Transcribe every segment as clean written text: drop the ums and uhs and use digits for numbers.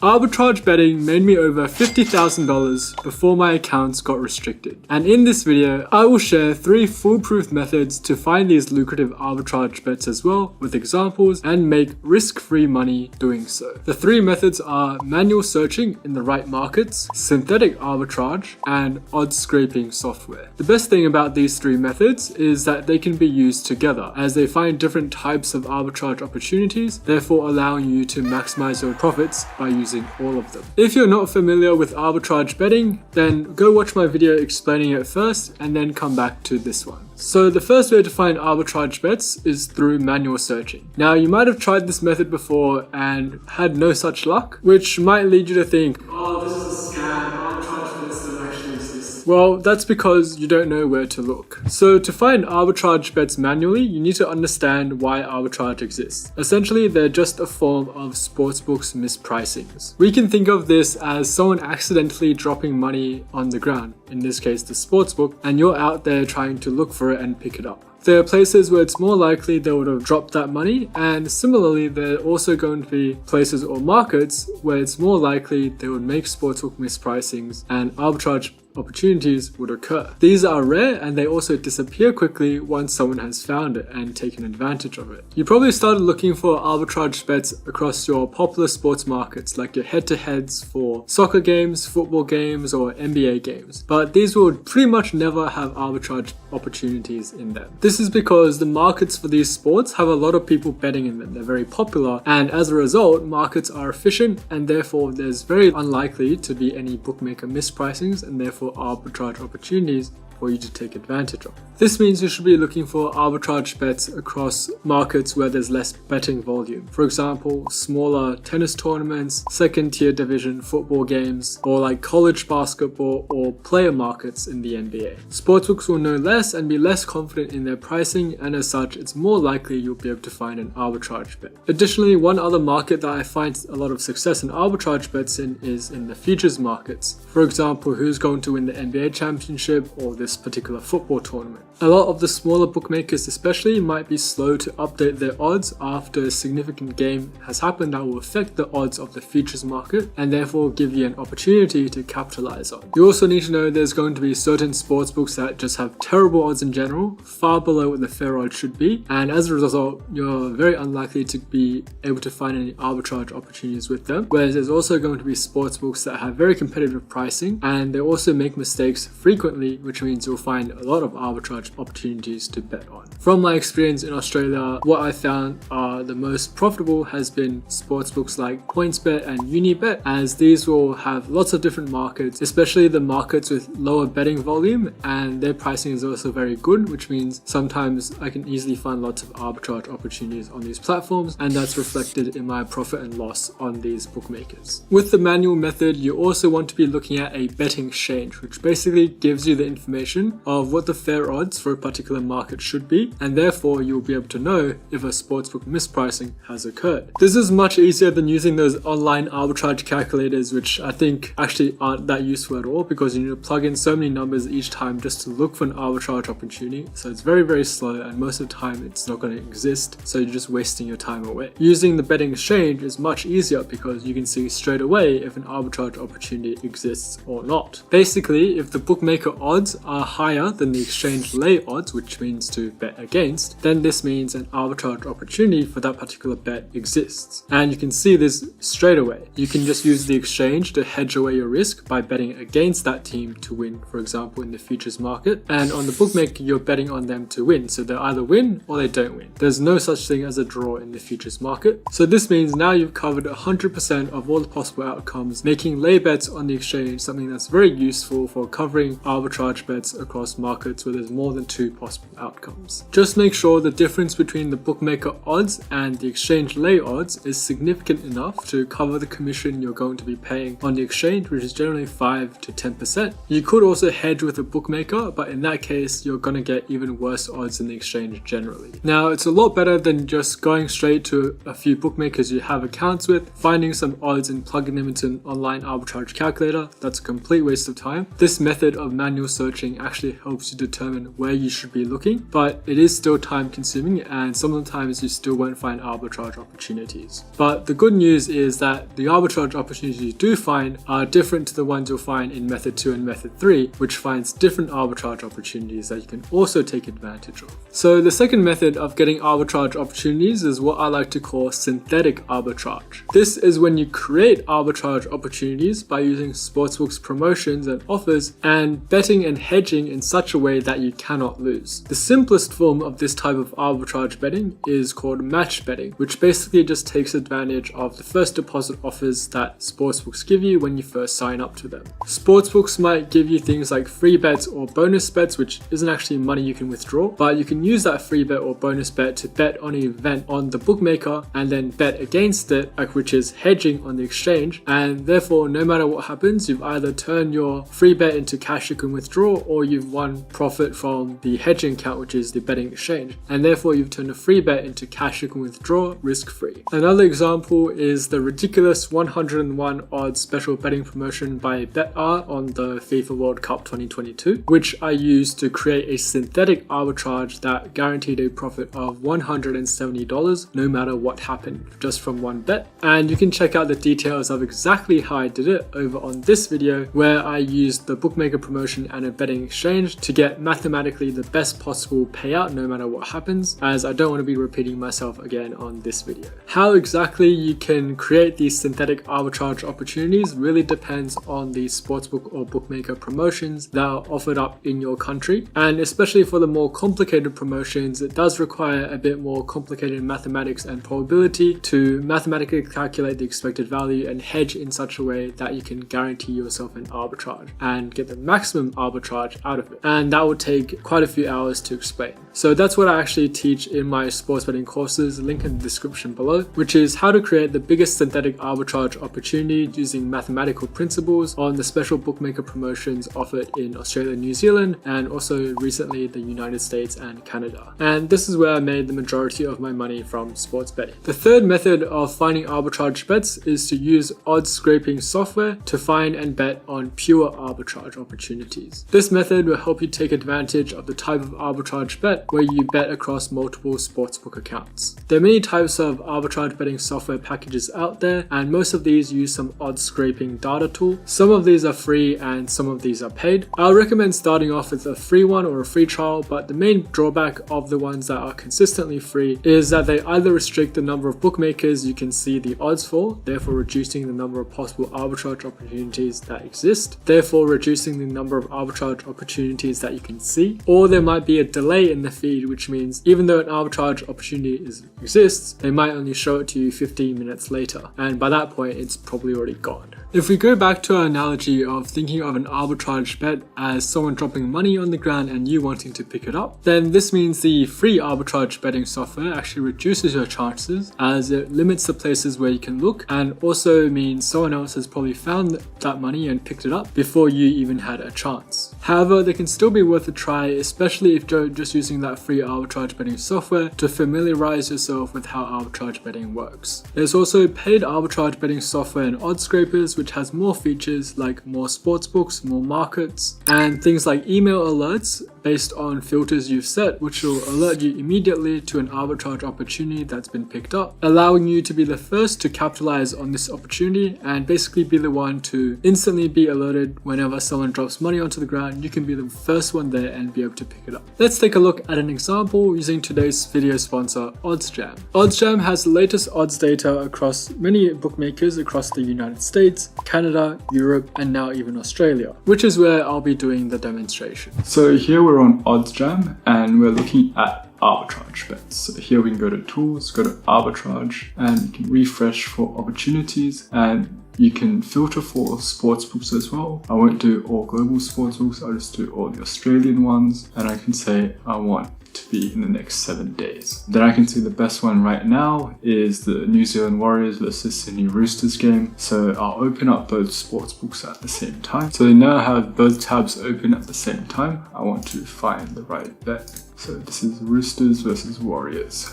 Arbitrage betting made me over $50,000 before my accounts got restricted. And in this video, I will share 3 foolproof methods to find these lucrative arbitrage bets as well, with examples, and make risk-free money doing so. The 3 methods are manual searching in the right markets, synthetic arbitrage, and odds scraping software. The best thing about these 3 methods is that they can be used together, as they find different types of arbitrage opportunities, therefore allowing you to maximize your profits by using all of them. If you're not familiar with arbitrage betting, then go watch my video explaining it first and then come back to this one. So the first way to find arbitrage bets is through manual searching. Now you might have tried this method before and had no such luck, which might lead you to think, oh, this is a scam, arbitrage bets don't actually exist. Well, that's because you don't know where to look. So to find arbitrage bets manually, you need to understand why arbitrage exists. Essentially, they're just a form of sportsbooks mispricings. We can think of this as someone accidentally dropping money on the ground, in this case the sportsbook, and you're out there trying to look for it and pick it up. There are places where it's more likely they would have dropped that money, and similarly there are also going to be places or markets where it's more likely they would make sportsbook mispricings and arbitrage opportunities would occur. These are rare and they also disappear quickly once someone has found it and taken advantage of it. You probably started looking for arbitrage bets across your popular sports markets, like your head-to-heads for soccer games, football games, or NBA games, but these will pretty much never have arbitrage opportunities in them. This is because the markets for these sports have a lot of people betting in them. They're very popular, and as a result, markets are efficient, and therefore there's very unlikely to be any bookmaker mispricings and therefore arbitrage opportunities for you to take advantage of. This means you should be looking for arbitrage bets across markets where there's less betting volume. For example, smaller tennis tournaments, second tier division football games, or like college basketball or player markets in the NBA. Sportsbooks will know less and be less confident in their pricing, and as such, it's more likely you'll be able to find an arbitrage bet. Additionally, one other market that I find a lot of success in arbitrage bets in is in the futures markets. For example, who's going to win the NBA championship or this particular football tournament. A lot of the smaller bookmakers especially might be slow to update their odds after a significant game has happened that will affect the odds of the futures market and therefore give you an opportunity to capitalize on. You also need to know there's going to be certain sportsbooks that just have terrible odds in general, far below what the fair odds should be, and as a result you're very unlikely to be able to find any arbitrage opportunities with them, whereas there's also going to be sportsbooks that have very competitive pricing and they also make mistakes frequently, which means you'll find a lot of arbitrage opportunities to bet on. From my experience in Australia, what I found are the most profitable has been sportsbooks like PointsBet and Unibet, as these will have lots of different markets, especially the markets with lower betting volume, and their pricing is also very good, which means sometimes I can easily find lots of arbitrage opportunities on these platforms, and that's reflected in my profit and loss on these bookmakers. With the manual method, you also want to be looking at a betting exchange, which basically gives you the information of what the fair odds for a particular market should be, and therefore you'll be able to know if a sportsbook mispricing has occurred. This is much easier than using those online arbitrage calculators, which I think actually aren't that useful at all because you need to plug in so many numbers each time just to look for an arbitrage opportunity. So it's very, very slow, and most of the time it's not going to exist, so you're just wasting your time away. Using the betting exchange is much easier because you can see straight away if an arbitrage opportunity exists or not. Basically, if the bookmaker odds are higher than the exchange lay odds, which means to bet against, then this means an arbitrage opportunity for that particular bet exists. And you can see this straight away. You can just use the exchange to hedge away your risk by betting against that team to win, for example, in the futures market. And on the bookmaker, you're betting on them to win. So they either win or they don't win. There's no such thing as a draw in the futures market. So this means now you've covered 100% of all the possible outcomes, making lay bets on the exchange something that's very useful for covering arbitrage bets across markets where there's more than 2 possible outcomes. Just make sure the difference between the bookmaker odds and the exchange lay odds is significant enough to cover the commission you're going to be paying on the exchange, which is generally 5 to 10%. You could also hedge with a bookmaker, but in that case you're going to get even worse odds in the exchange generally. Now, it's a lot better than just going straight to a few bookmakers you have accounts with, finding some odds and plugging them into an online arbitrage calculator. That's a complete waste of time. This method of manual searching betting actually helps you determine where you should be looking, but it is still time consuming and sometimes you still won't find arbitrage opportunities. But the good news is that the arbitrage opportunities you do find are different to the ones you'll find in method 2 and method 3, which finds different arbitrage opportunities that you can also take advantage of. So the second method of getting arbitrage opportunities is what I like to call synthetic arbitrage. This is when you create arbitrage opportunities by using sportsbooks promotions and offers and betting and hedging in such a way that you cannot lose. The simplest form of this type of arbitrage betting is called match betting, which basically just takes advantage of the first deposit offers that sportsbooks give you when you first sign up to them. Sportsbooks might give you things like free bets or bonus bets, which isn't actually money you can withdraw, but you can use that free bet or bonus bet to bet on an event on the bookmaker and then bet against it, which is hedging on the exchange, and therefore no matter what happens, you've either turned your free bet into cash you can withdraw, or you've won profit from the hedging account, which is the betting exchange, and therefore you've turned a free bet into cash you can withdraw risk-free. Another example is the ridiculous 101 odds special betting promotion by BetR on the FIFA World Cup 2022, which I used to create a synthetic arbitrage that guaranteed a profit of $170 no matter what happened, just from one bet. And you can check out the details of exactly how I did it over on this video, where I used the bookmaker promotion and a betting exchange to get mathematically the best possible payout no matter what happens, as I don't want to be repeating myself again on this video. How exactly you can create these synthetic arbitrage opportunities really depends on the sportsbook or bookmaker promotions that are offered up in your country, and especially for the more complicated promotions, it does require a bit more complicated mathematics and probability to mathematically calculate the expected value and hedge in such a way that you can guarantee yourself an arbitrage and get the maximum arbitrage out of it. And that will take quite a few hours to explain. So that's what I actually teach in my sports betting courses, link in the description below, which is how to create the biggest synthetic arbitrage opportunity using mathematical principles on the special bookmaker promotions offered in Australia, New Zealand, and also recently the United States and Canada. And this is where I made the majority of my money from sports betting. The third method of finding arbitrage bets is to use odds scraping software to find and bet on pure arbitrage opportunities. This method will help you take advantage of the type of arbitrage bet where you bet across multiple sportsbook accounts. There are many types of arbitrage betting software packages out there, and most of these use some odds scraping data tool. Some of these are free and some of these are paid. I'll recommend starting off with a free one or a free trial, but the main drawback of the ones that are consistently free is that they either restrict the number of bookmakers you can see the odds for, therefore reducing the number of possible arbitrage opportunities that exist, therefore reducing the number of arbitrage opportunities that you can see, or there might be a delay in the feed, which means even though an arbitrage opportunity exists, they might only show it to you 15 minutes later, and by that point it's probably already gone. If we go back to our analogy of thinking of an arbitrage bet as someone dropping money on the ground and you wanting to pick it up, then this means the free arbitrage betting software actually reduces your chances as it limits the places where you can look, and also means someone else has probably found that money and picked it up before you even had a chance. However, they can still be worth a try, especially if you're just using that free arbitrage betting software to familiarize yourself with how arbitrage betting works. There's also paid arbitrage betting software and odds scrapers, which has more features like more sportsbooks, more markets, and things like email alerts based on filters you've set, which will alert you immediately to an arbitrage opportunity that's been picked up, allowing you to be the first to capitalize on this opportunity and basically be the one to instantly be alerted whenever someone drops money onto the ground. You can be the first one there and be able to pick it up. Let's take a look at an example using today's video sponsor, OddsJam. OddsJam has the latest odds data across many bookmakers across the United States, Canada, Europe, and now even Australia, which is where I'll be doing the demonstration. So here we're on OddsJam and we're looking at arbitrage bets. So here we can go to tools, go to arbitrage, and you can refresh for opportunities, and you can filter for sportsbooks as well. I won't do all global sportsbooks, I'll just do all the Australian ones, and I can say I want to be in the next 7 days. Then I can see the best one right now is the New Zealand Warriors versus Sydney Roosters game. So I'll open up both sportsbooks at the same time. So they now have both tabs open at the same time. I want to find the right bet. So this is Roosters versus Warriors.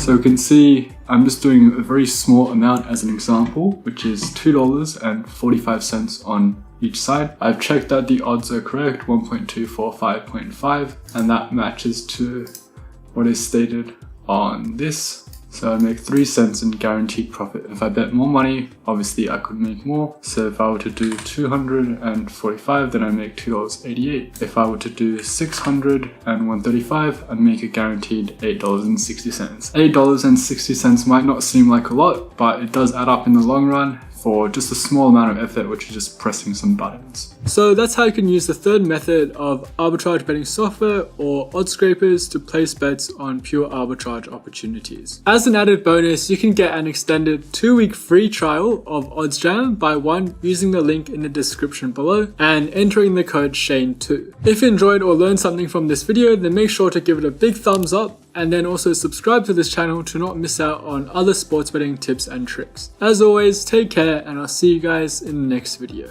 So you can see I'm just doing a very small amount as an example, which is $2.45 on each side. I've checked that the odds are correct, 1.245.5, and that matches to what is stated on this. So I make 3 cents in guaranteed profit. If I bet more money, obviously I could make more. So if I were to do 245, then I make $2.88. If I were to do 600 and 135, I'd make a guaranteed $8.60. $8.60 might not seem like a lot, but it does add up in the long run for just a small amount of effort, which is just pressing some buttons. So that's how you can use the third method of arbitrage betting software or odds scrapers to place bets on pure arbitrage opportunities. As an added bonus, you can get an extended 2-week free trial of OddsJam by using the link in the description below and entering the code Shane2. If you enjoyed or learned something from this video, then make sure to give it a big thumbs up, and then also subscribe to this channel to not miss out on other sports betting tips and tricks. As always, take care, and I'll see you guys in the next video.